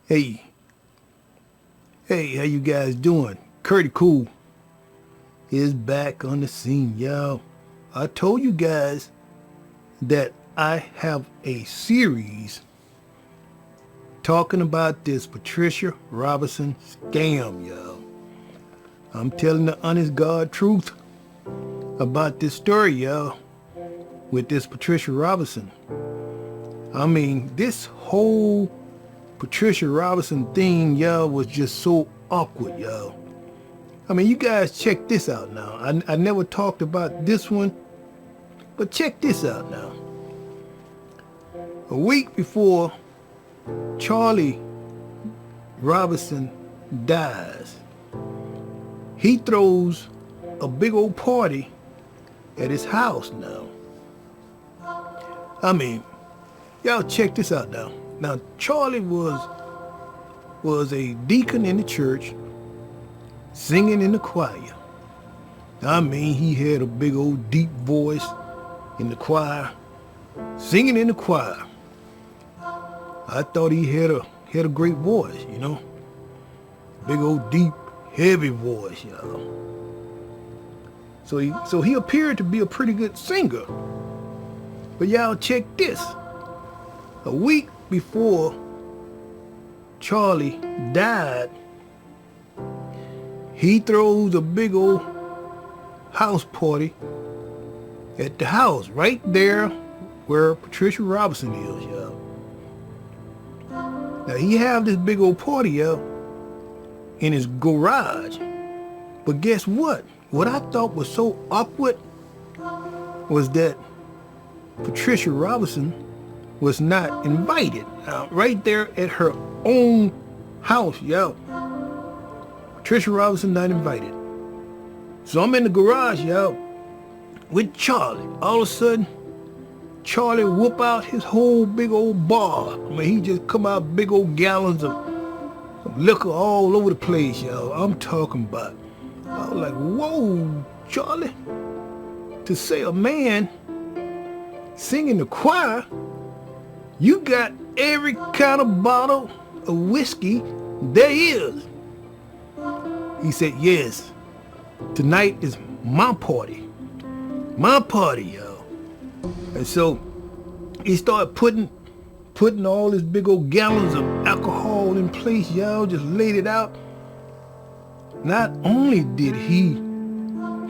Hey, hey, how you guys doing? Curdy Cool is back on the scene, y'all. I told you guys that I have a series talking about this Patricia Robinson scam, y'all. I'm telling the honest God truth about this story, y'all, with this Patricia Robinson. I mean, this whole Patricia Robinson thing, y'all, was just so awkward, y'all. I mean, you guys check this out now. I never talked about this one, but check this out now. A week before Charlie Robinson dies, he throws a big old party at his house now. I mean, y'all check this out now. Now, Charlie was a deacon in the church, singing in the choir. I mean, he had a big old deep voice in the choir, singing in the choir. I thought he had a great voice, you know, big old deep, heavy voice, y'all. So he appeared to be a pretty good singer. But y'all check this. A week before Charlie died, he throws a big old house party at the house right there where Patricia Robinson is, y'all. Now he have this big old party, y'all, in his garage. But guess what? What I thought was so awkward was that Patricia Robinson was not invited. Right there at her own house, y'all. Patricia Robinson not invited. So I'm in the garage, y'all, with Charlie. All of a sudden, Charlie whoop out his whole big old bar. I mean, he just come out big old gallons of liquor all over the place, y'all. I'm talking about. I was like, whoa, Charlie. To say a man singing the choir, you got every kind of bottle of whiskey there is. He said, yes, tonight is my party. My party, y'all. And so he started putting all this big old gallons of alcohol in place, y'all, just laid it out. Not only did he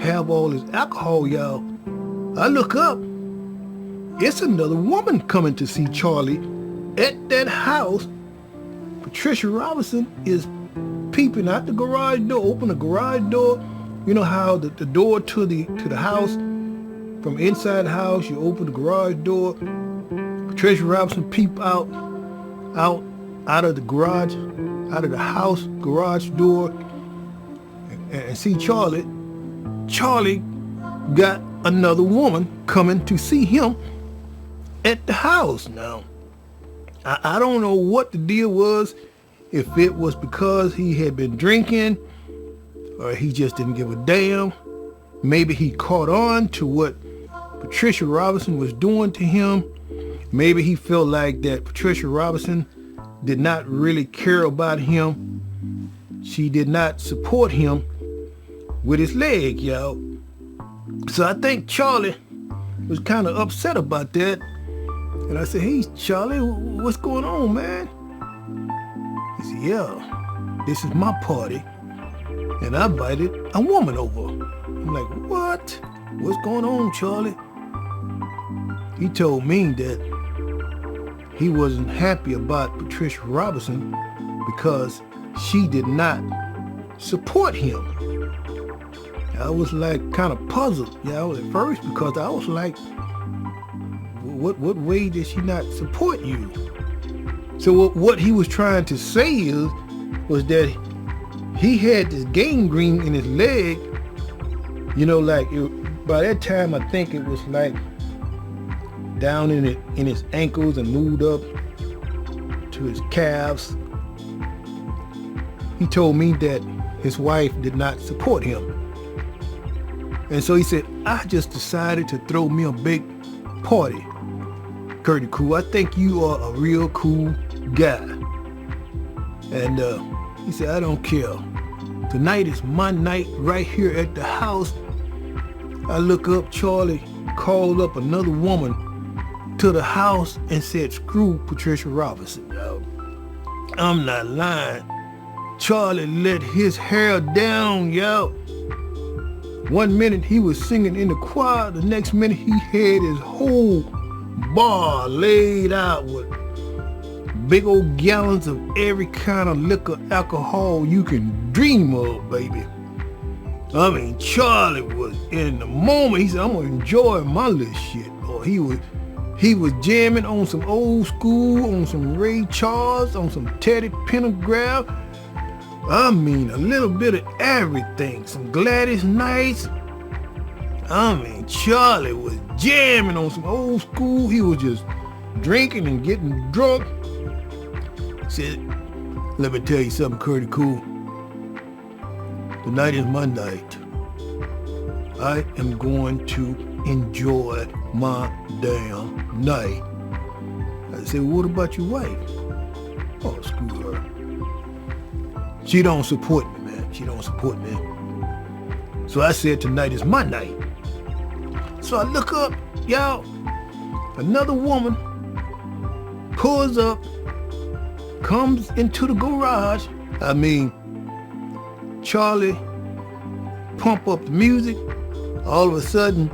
have all this alcohol, y'all, I look up, it's another woman coming to see Charlie at that house. Patricia Robinson is peeping out the garage door, open the garage door. You know how the door to the house, from inside the house, you open the garage door. Patricia Robinson peep out of the garage, out of the house garage door, and see Charlie. Charlie got another woman coming to see him at the house now. I don't know what the deal was, if it was because he had been drinking or he just didn't give a damn. Maybe he caught on to what Patricia Robinson was doing to him. Maybe he felt like that Patricia Robinson did not really care about him. She did not support him with his leg, y'all. So I think Charlie was kind of upset about that. And I said, hey, Charlie, what's going on, man? He said, yeah, this is my party. And I invited a woman over. I'm like, what? What's going on, Charlie? He told me that he wasn't happy about Patricia Robinson because she did not support him. I was like kind of puzzled, at first, because I was like, what way did she not support you? So what he was trying to say was that he had this gangrene in his leg, by that time I think it was like down in his ankles and moved up to his calves. He told me that his wife did not support him. And so he said, I just decided to throw me a big party. Curdy Cool, I think you are a real cool guy. And he said, I don't care. Tonight is my night right here at the house. I look up, Charlie called up another woman to the house and said, screw Patricia Robinson, yo. I'm not lying. Charlie let his hair down, yo. One minute he was singing in the choir, the next minute he had his whole bar laid out with big old gallons of every kind of liquor, alcohol you can dream of, baby. I mean, Charlie was in the moment. He said, I'm gonna enjoy my little shit. Or he was jamming on some old school, on some Ray Charles, on some Teddy Pendergrass. I mean, a little bit of everything. Some Gladys Knights. I mean, Charlie was jamming on some old school. He was just drinking and getting drunk. Said, let me tell you something, Curtie Cool. Tonight is my night. I am going to enjoy my damn night. I said, well, what about your wife? Oh, screw her. She don't support me, man. She don't support me. So I said, tonight is my night. So I look up, y'all. Another woman pulls up, comes into the garage. I mean, Charlie pump up the music. All of a sudden,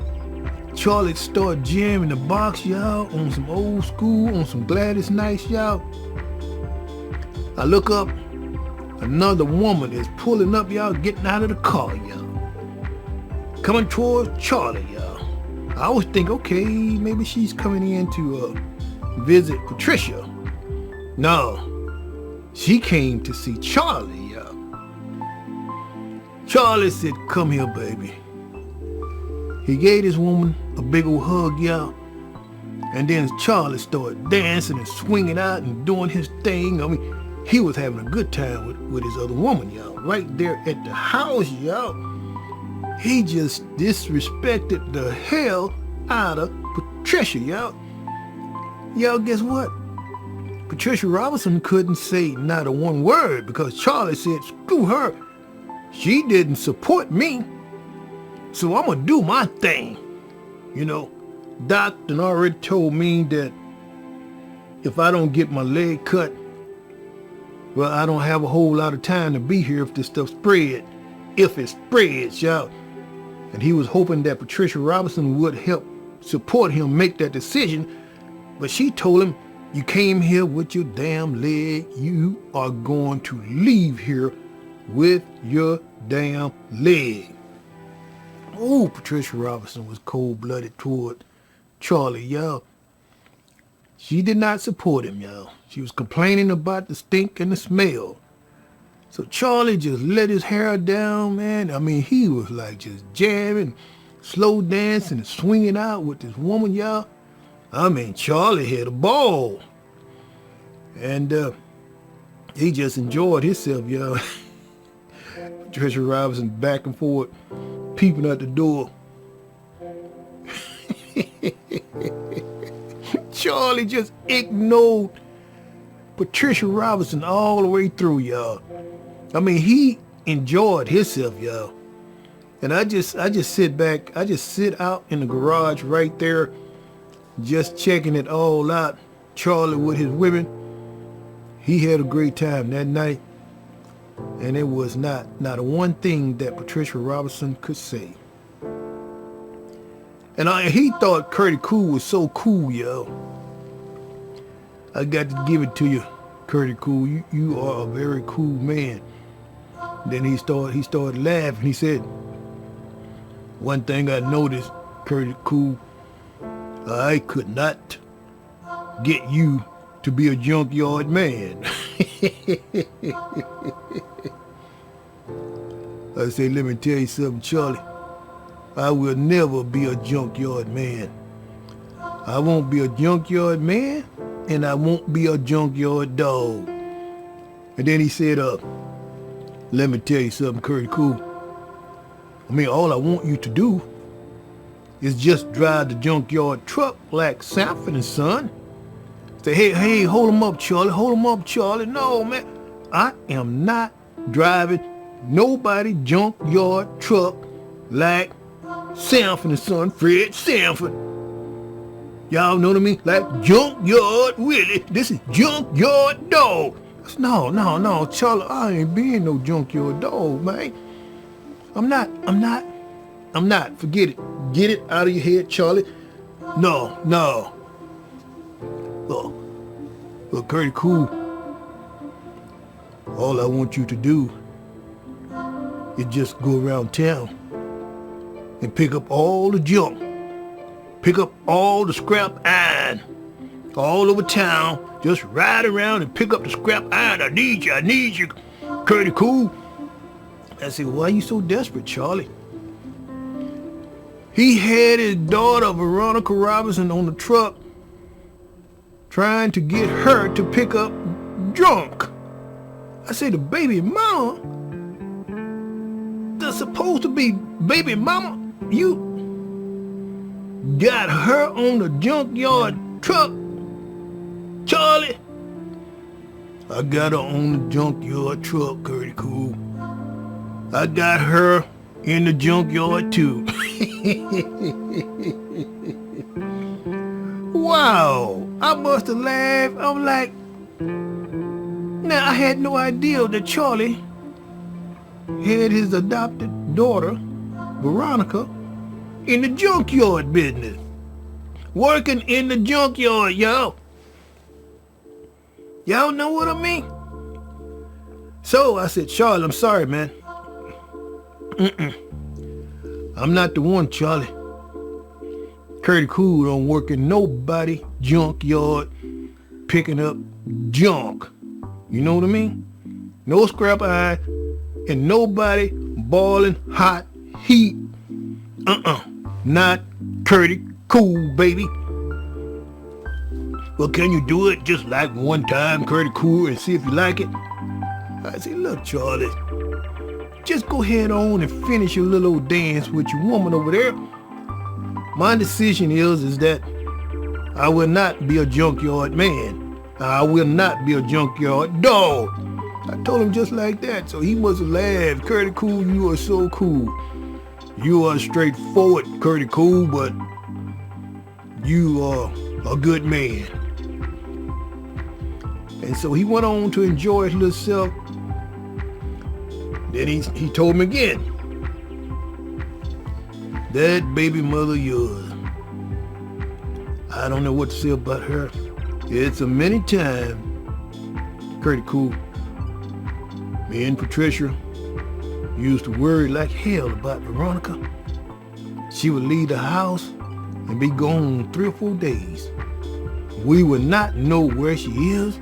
Charlie start jamming the box, y'all, on some old school, on some Gladys Knights, y'all. I look up. Another woman is pulling up, y'all, getting out of the car, y'all. Coming towards Charlie, y'all. I always think, okay, maybe she's coming in to visit Patricia. No, she came to see Charlie, y'all. Charlie said, come here, baby. He gave this woman a big old hug, y'all. And then Charlie started dancing and swinging out and doing his thing. I mean, he was having a good time with his other woman, y'all, right there at the house, y'all. He just disrespected the hell out of Patricia, y'all. Y'all, guess what? Patricia Robinson couldn't say not a one word because Charlie said, screw her. She didn't support me, so I'm gonna do my thing. You know, Doc done already told me that if I don't get my leg cut, well, I don't have a whole lot of time to be here if this stuff spread. If it spreads, y'all. And he was hoping that Patricia Robinson would help support him make that decision. But she told him, you came here with your damn leg. You are going to leave here with your damn leg. Oh, Patricia Robinson was cold-blooded toward Charlie, y'all. She did not support him, y'all. She was complaining about the stink and the smell. So Charlie just let his hair down, man. I mean, he was like just jamming, slow dancing, and swinging out with this woman, y'all. I mean, Charlie had a ball. And he just enjoyed himself, y'all. Patricia Robinson back and forth, peeping at the door. Charlie just ignored Patricia Robinson all the way through, y'all. I mean, he enjoyed himself, y'all. And I just sit back, I just sit out in the garage right there, just checking it all out. Charlie with his women, he had a great time that night. And it was not a one thing that Patricia Robinson could say. And he thought Curtie Cool was so cool, yo. I got to give it to you, Curtie Cool. You are a very cool man. Then he started laughing. He said, one thing I noticed, Curtie Cool, I could not get you to be a junkyard man. I say, let me tell you something, Charlie. I will never be a junkyard man. I won't be a junkyard man, and I won't be a junkyard dog. And then he said, let me tell you something, Curtie Cool. I mean, all I want you to do is just drive the junkyard truck like Sanford and Son. Say, hey, hold him up, Charlie. Hold him up, Charlie. No, man. I am not driving nobody junkyard truck like Sanford and Son, Fred Sanford. Y'all know what I mean? Like Junkyard Willie. This is Junkyard Dog. No, Charlie, I ain't being no junkyard dog, man. I'm not. Forget it. Get it out of your head, Charlie. No. Well, Curtis Cool, all I want you to do is just go around town and pick up all the junk. Pick up all the scrap iron all over town. Just ride around and pick up the scrap iron. I need you, Curtis Cool. I said, why are you so desperate, Charlie? He had his daughter, Veronica Robinson, on the truck trying to get her to pick up junk. I said, the baby mama? That's supposed to be baby mama? You got her on the junkyard truck, Charlie? I got her on the junkyard truck, Curtis Cool. I got her in the junkyard too. Wow, I must have laughed. I'm like, now I had no idea that Charlie had his adopted daughter, Veronica, in the junkyard business. Working in the junkyard, y'all. Y'all know what I mean? So I said, Charlie, I'm sorry, man. I'm not the one, Charlie. Curtis Cool don't work in nobody junkyard picking up junk. You know what I mean? No scrap iron and nobody boiling hot heat. Not Curtis Cool, baby. Well, can you do it just like one time, Curtis Cool, and see if you like it? I said, look, Charlie, just go ahead on and finish your little old dance with your woman over there. My decision is that I will not be a junkyard man. I will not be a junkyard dog. I told him just like that, so he must have laughed. Curtis Cool, you are so cool. You are straightforward, Curtis Cool, but you are a good man. And so he went on to enjoy his little self. Then he told me again, that baby mother of yours, I don't know what to say about her. It's a many time, Curtis Cool, me and Patricia used to worry like hell about Veronica. She would leave the house and be gone 3 or 4 days. We would not know where she is.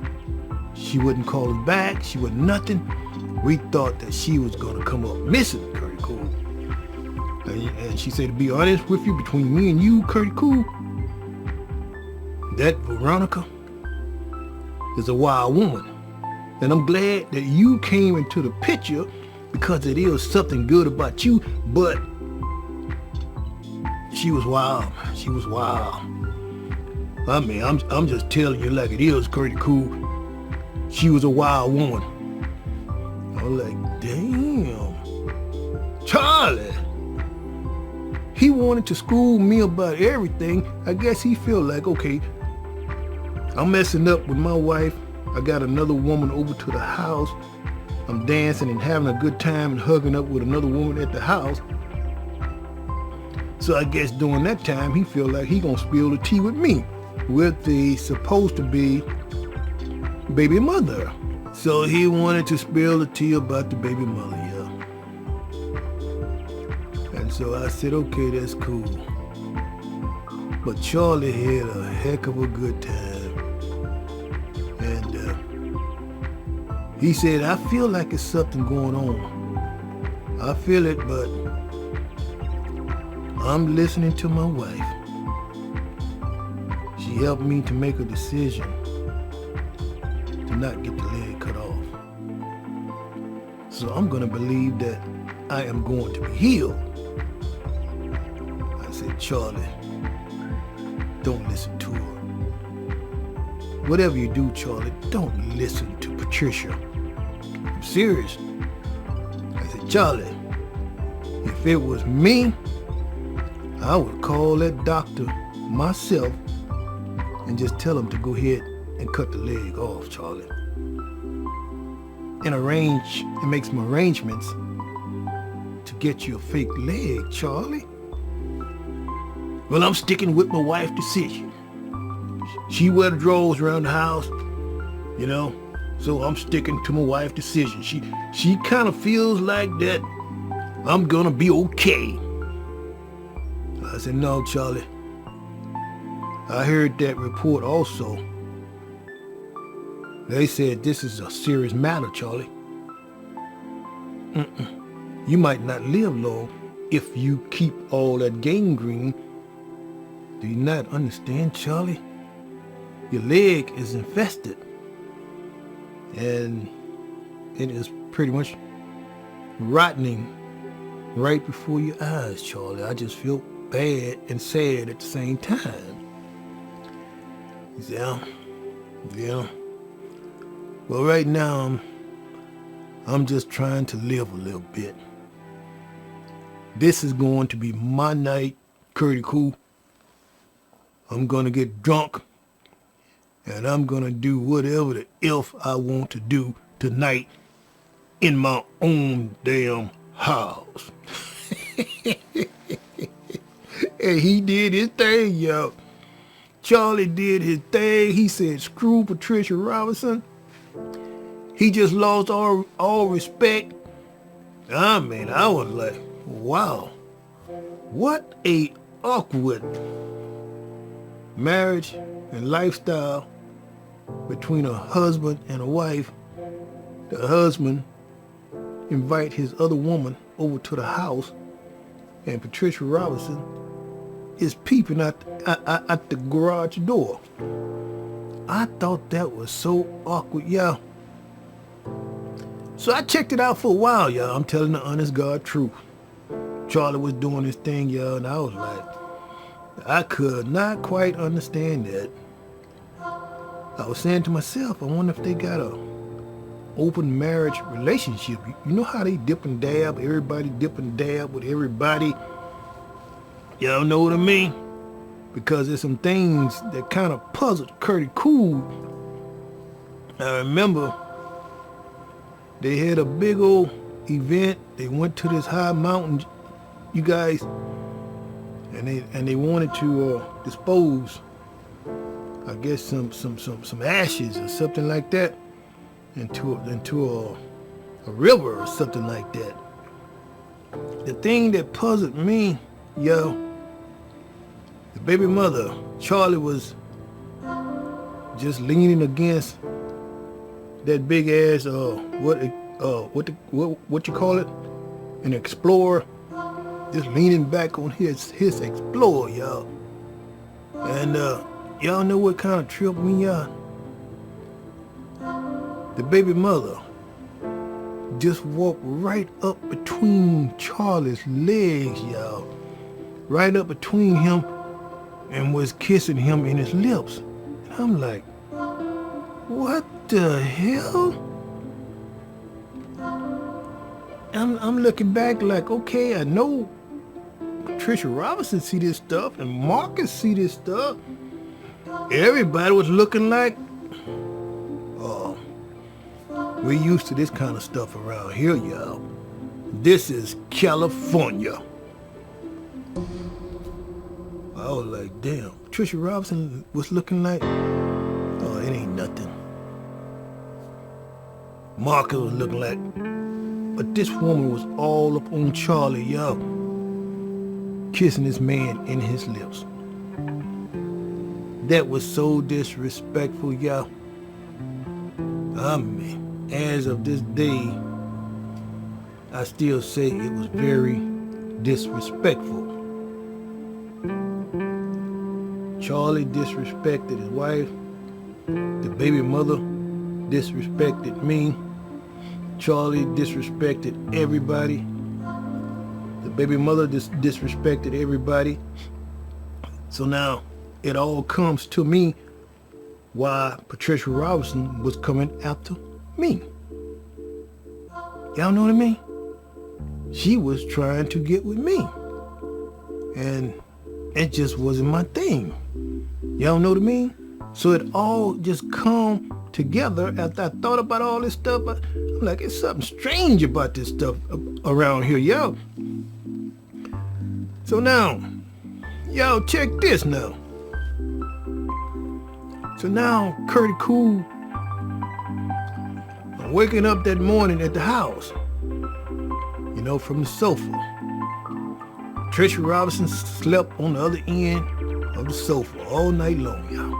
She wouldn't call us back. She would nothing. We thought that she was going to come up missing, Curtis Cool. And she said, to be honest with you, between me and you, Curtis Cool, that Veronica is a wild woman. And I'm glad that you came into the picture because it is something good about you, but she was wild. She was wild. I mean, I'm just telling you like it is, Curtis Cool. She was a wild woman. I was like, damn, Charlie. He wanted to school me about everything. I guess he felt like, okay, I'm messing up with my wife. I got another woman over to the house. I'm dancing and having a good time and hugging up with another woman at the house. So I guess during that time, he felt like he gonna spill the tea with me, with the supposed to be baby mother. So he wanted to spill the tea about the baby mother, yeah. And so I said, okay, that's cool. But Charlie had a heck of a good time. And he said, I feel like there's something going on. I feel it, but I'm listening to my wife. She helped me to make a decision to not get the leg cut off. So I'm gonna believe that I am going to be healed. I said, Charlie, don't listen to her. Whatever you do, Charlie, don't listen to Patricia. I'm serious. I said, Charlie, if it was me, I would call that doctor myself and just tell him to go ahead and cut the leg off, Charlie. And make some arrangements to get you a fake leg, Charlie. Well, I'm sticking with my wife's decision. She wear the drawers around the house, you know, so I'm sticking to my wife's decision. She kind of feels like that I'm gonna be okay. I said, no, Charlie. I heard that report also. They said this is a serious matter, Charlie. You might not live long if you keep all that gangrene. Do you not understand, Charlie? Your leg is infested. And it is pretty much rotting right before your eyes, Charlie. I just feel bad and sad at the same time. Yeah. Well, right now, I'm just trying to live a little bit. This is going to be my night, Curtie Cool. I'm going to get drunk, and I'm going to do whatever the F I want to do tonight in my own damn house. And he did his thing, yo. Charlie did his thing. He said, screw Patricia Robinson. He just lost all respect. I mean, I was like, wow, what a awkward marriage and lifestyle between a husband and a wife. The husband invite his other woman over to the house, and Patricia Robinson is peeping at the garage door. I thought that was so awkward, y'all. So I checked it out for a while, y'all. I'm telling the honest God truth. Charlie was doing his thing, y'all, and I was like, I could not quite understand that. I was saying to myself, I wonder if they got a open marriage relationship. You know how they dip and dab, everybody dip and dab with everybody. Y'all know what I mean? Because there's some things that kind of puzzled Curtie Cool. I remember they had a big old event. They went to this high mountain, you guys, and they wanted to dispose, I guess, some ashes or something like that into a river or something like that. The thing that puzzled me, yo, the baby mother, Charlie, was just leaning against that big ass what you call it, an Explorer, just leaning back on his Explorer, y'all. And y'all know what kind of tripped me out? The baby mother just walked right up between Charlie's legs, y'all, right up between him, and was kissing him in his lips. And I'm like, what the hell? I'm looking back like, okay, I know Patricia Robinson see this stuff and Marcus see this stuff. Everybody was looking like, oh, we're used to this kind of stuff around here, y'all. This is California. I was like, damn, Patricia Robinson was looking like, oh, it ain't nothing. Marcus was looking like, but this woman was all up on Charlie, y'all, kissing this man in his lips. That was so disrespectful, y'all. I mean, as of this day, I still say it was very disrespectful. Charlie disrespected his wife. The baby mother disrespected me. Charlie disrespected everybody. The baby mother disrespected everybody. So now it all comes to me why Patricia Robinson was coming after me. Y'all know what I mean? She was trying to get with me. And it just wasn't my thing. Y'all know what I mean? So it all just come together after I thought about all this stuff. I'm like, it's something strange about this stuff around here, y'all. So now, y'all check this now. So now, Curtie Cool, I'm waking up that morning at the house, you know, from the sofa. Patricia Robinson slept on the other end of the sofa all night long, y'all.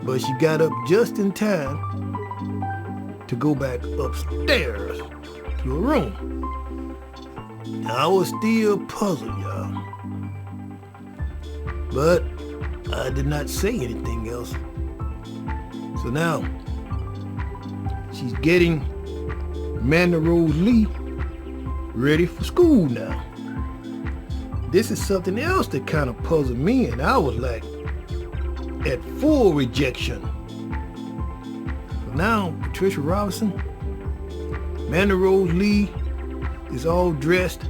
But she got up just in time to go back upstairs to her room. Now, I was still puzzled, y'all. But I did not say anything else. So now, she's getting Amanda Rose Lee ready for school now. This is something else that kind of puzzled me, and I was like, at full rejection. So now, Patricia Robinson, Amanda Rose Lee is all dressed,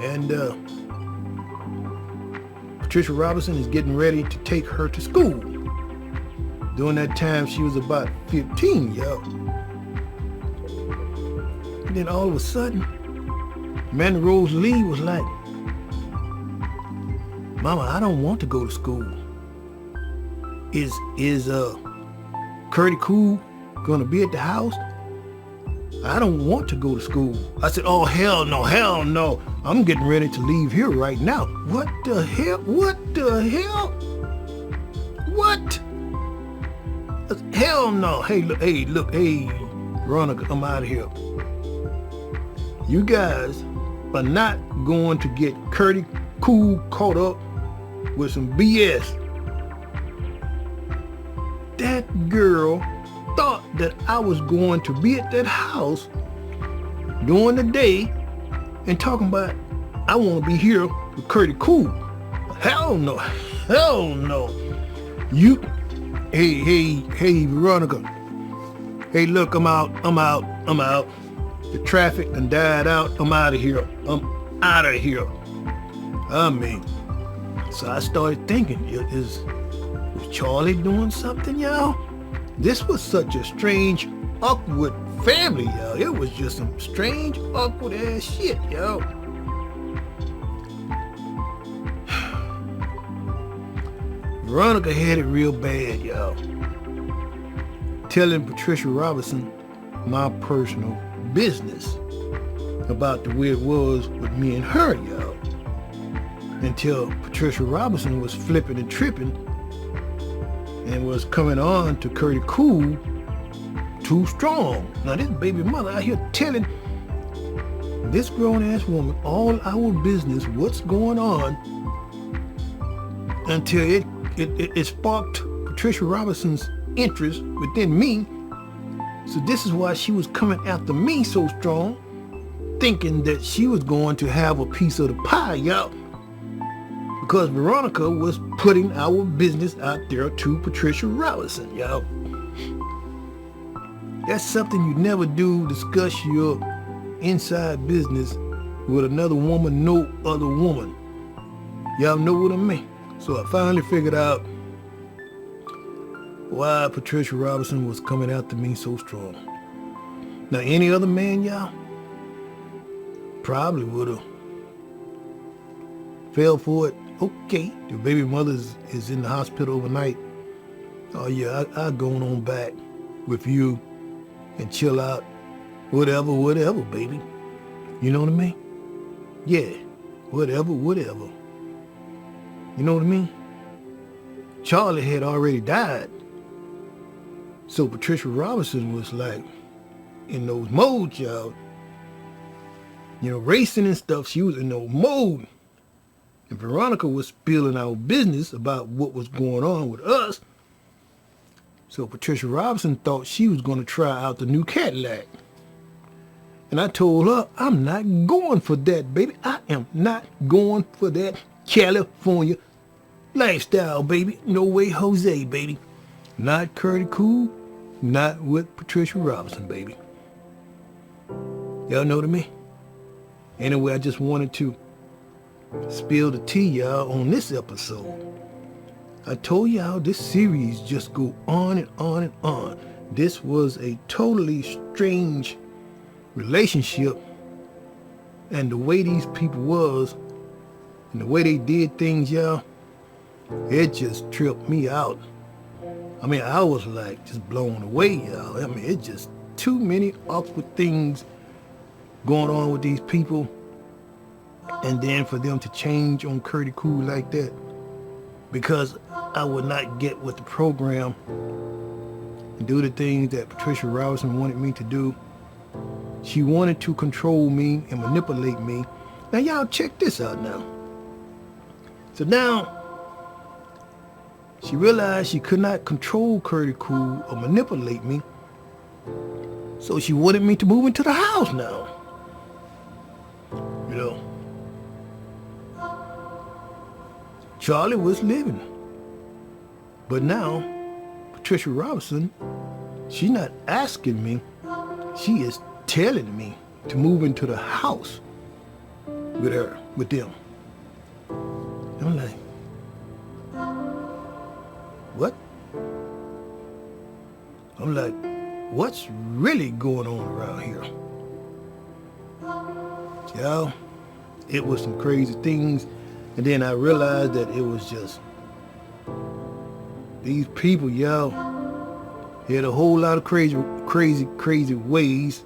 and Patricia Robinson is getting ready to take her to school. During that time, she was about 15, y'all. And then all of a sudden, Amanda Rose Lee was like, Mama, I don't want to go to school. Is Curtie Cool gonna be at the house? I don't want to go to school. I said, oh, hell no, hell no. I'm getting ready to leave here right now. What the hell? What the hell? What? Hell no. Hey, look, Veronica, I'm out of here. You guys are not going to get Curtie Cool caught up with some BS. That girl thought that I was going to be at that house during the day and talking about I want to be here with Curtie Cool. Hell no. Hell no. You, hey, Veronica. Hey, look, I'm out. The traffic done died out. I'm out of here. I mean, so I started thinking, was Charlie doing something, y'all? This was such a strange, awkward family, y'all. It was just some strange, awkward ass shit, y'all. Veronica had it real bad, y'all. Telling Patricia Robinson my personal business about the way it was with me and her, y'all. Until Patricia Robinson was flipping and tripping and was coming on to Curtie Cool too strong. Now this baby mother out here telling this grown-ass woman all our business, what's going on, until it sparked Patricia Robinson's interest within me. So this is why she was coming after me so strong, thinking that she was going to have a piece of the pie, y'all. Because Veronica was putting our business out there to Patricia Robinson, y'all. That's something you never do, discuss your inside business with another woman, no other woman. Y'all know what I mean? So I finally figured out why Patricia Robinson was coming after me so strong. Now, any other man, y'all, probably would have fell for it. Okay, the baby mother is in the hospital overnight. Oh yeah, I'll go on back with you and chill out. Whatever, baby. You know what I mean? Yeah, whatever. You know what I mean? Charlie had already died. So Patricia Robinson was like in those modes, y'all. You know, racing and stuff, she was in those mode. And Veronica was spilling our business about what was going on with us. So Patricia Robinson thought she was going to try out the new Cadillac. And I told her, I'm not going for that, baby. I am not going for that California lifestyle, baby. No way, Jose, baby. Not Curtie Cool, not with Patricia Robinson, baby. Y'all know what I mean? Anyway, I just wanted to spill the tea, y'all, on this episode. I told y'all this series just go on and on and on. This was a totally strange relationship, and the way these people was and the way they did things, y'all, it just tripped me out. I mean, I was like just blown away, y'all. I mean, it's just too many awkward things going on with these people, and then for them to change on Curtie Cool like that, because I would not get with the program and do the things that Patricia Robinson wanted me to do. She wanted to control me and manipulate me. Now y'all check this out now. So now she realized she could not control Curtie Cool or manipulate me, so she wanted me to move into the house now. You know, Charlie was living, but now Patricia Robinson, she's not asking me, she is telling me to move into the house with her, with them. I'm like, what? I'm like, what's really going on around here? Y'all, it was some crazy things, and then I realized that it was just these people, y'all, had a whole lot of crazy ways.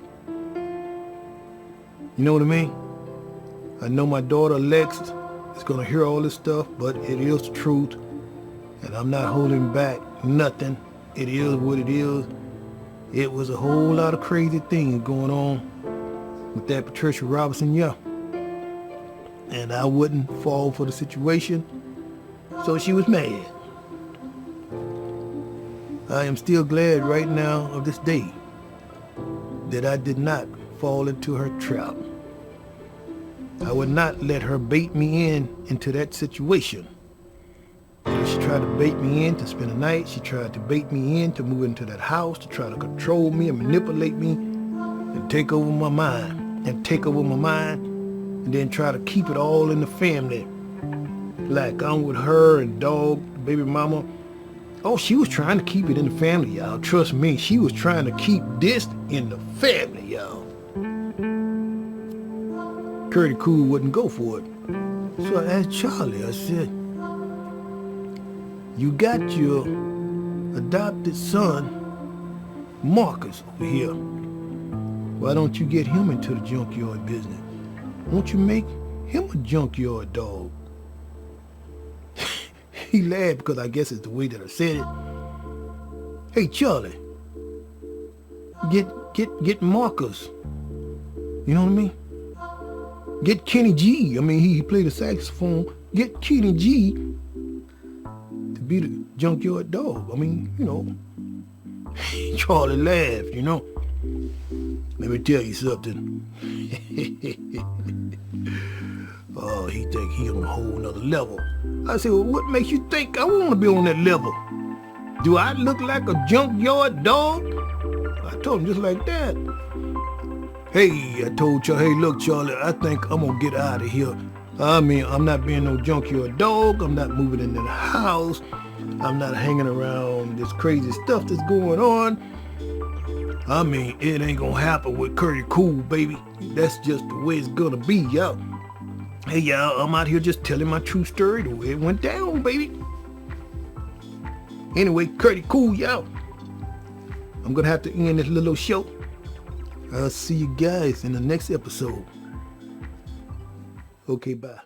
You know what I mean? I know my daughter Alexis is gonna hear all this stuff, but it is the truth, and I'm not holding back nothing. It is what it is. It was a whole lot of crazy things going on with that Patricia Robinson, yeah. And I wouldn't fall for the situation, so she was mad. I am still glad right now of this day that I did not fall into her trap. I would not let her bait me into that situation. She tried to bait me in to spend the night. She tried to bait me in to move into that house, to try to control me and manipulate me and take over my mind. And then try to keep it all in the family. Like I'm with her and dog, baby mama. Oh, she was trying to keep it in the family, y'all. Trust me, she was trying to keep this in the family, y'all. Curtie Cool wouldn't go for it. So I asked Charlie, I said, you got your adopted son, Marcus, over here. Why don't you get him into the junkyard business? Won't you make him a junkyard dog? He laughed because I guess it's the way that I said it. Hey, Charlie, get Marcus. You know what I mean? Get Kenny G. I mean, he played the saxophone. Get Kenny G to be the junkyard dog. I mean, you know. Charlie laughed, you know. Let me tell you something. Oh, he think he on a whole nother level. I said, well, what makes you think I want to be on that level? Do I look like a junkyard dog? I told him just like that. Hey, I told Charlie, hey, look, Charlie, I think I'm going to get out of here. I mean, I'm not being no junkyard dog. I'm not moving into the house. I'm not hanging around this crazy stuff that's going on. I mean, it ain't going to happen with Curtie Cool, baby. That's just the way it's going to be, y'all. Hey, y'all, I'm out here just telling my true story the way it went down, baby. Anyway, Curtie Cool, y'all. I'm going to have to end this little show. I'll see you guys in the next episode. Okay, bye.